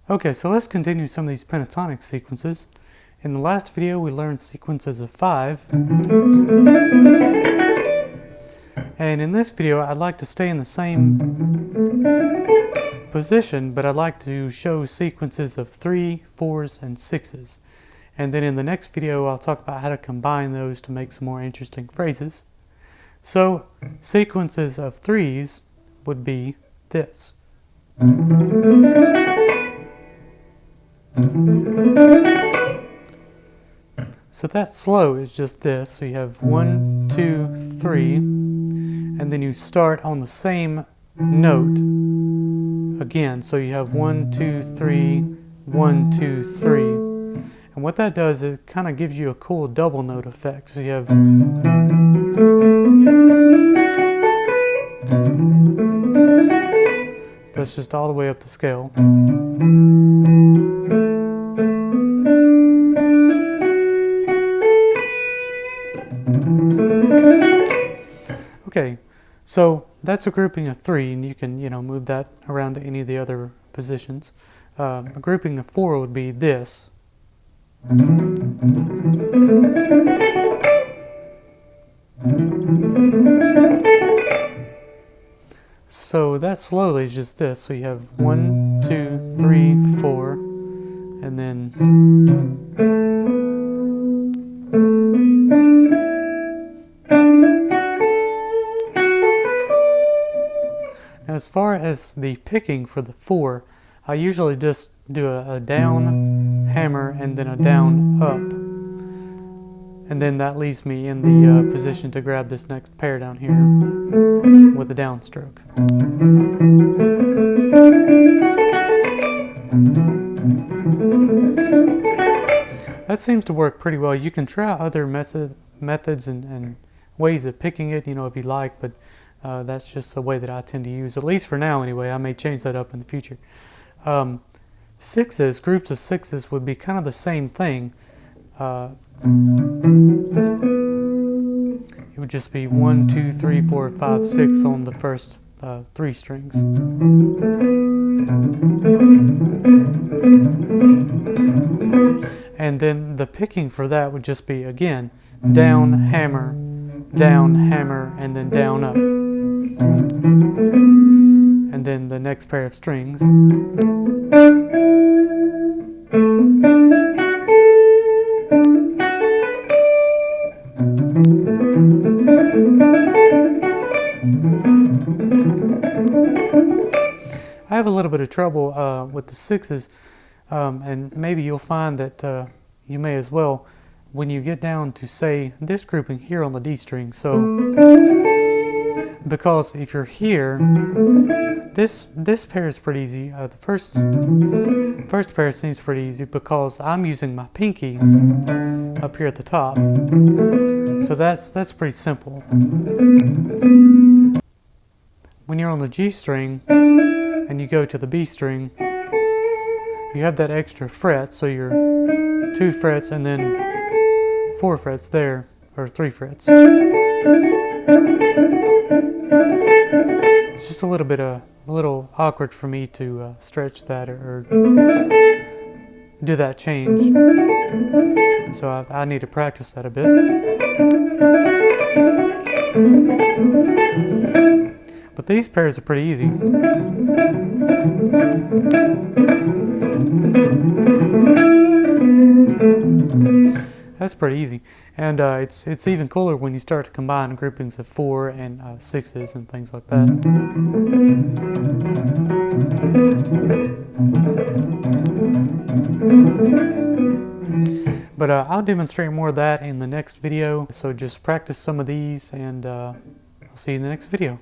Okay, so let's continue some of these pentatonic sequences. In the last video we learned sequences of 5. And in this video I'd like to stay in the same position, but I'd like to show sequences of 3, 4s, and 6s. And then in the next video I'll talk about how to combine those to make some more interesting phrases. So sequences of 3s would be this. So that slow is just this. So you have 1, 2, 3, and then you start on the same note again. So you have 1, 2, 3, 1, 2, 3. And what that does is it kind of gives you a cool double note effect. So you have that's just all the way up the scale. Okay, so that's a grouping of 3, and you can, move that around to any of the other positions. A grouping of 4 would be this. So that slowly is just this. So you have 1, 2, 3, 4, and then now as far as the picking for the 4, I usually just do a down hammer and then a down up. And then that leaves me in the position to grab this next pair down here with a downstroke. That seems to work pretty well. You can try other methods and ways of picking it, if you like, but that's just the way that I tend to use, at least for now anyway. I may change that up in the future. 6s, groups of 6s would be kind of the same thing. It would just be 1, 2, 3, 4, 5, 6 on the first 3 strings. And then the picking for that would just be, again, down, hammer, and then down, up. And then the next pair of strings. I have a little bit of trouble with the 6s, and maybe you'll find that you may as well when you get down to, say, this grouping here on the D string. So, because if you're here, this pair is pretty easy. The first pair seems pretty easy because I'm using my pinky up here at the top. So that's pretty simple. When you're on the G string and you go to the B string, you have that extra fret, so you're 2 frets and then 4 frets there, or 3 frets. It's just a little awkward for me to stretch that or do that change. So I need to practice that a bit. But these pairs are pretty easy. That's pretty easy. And it's even cooler when you start to combine groupings of 4 and 6s and things like that. But I'll demonstrate more of that in the next video. So just practice some of these, and I'll see you in the next video.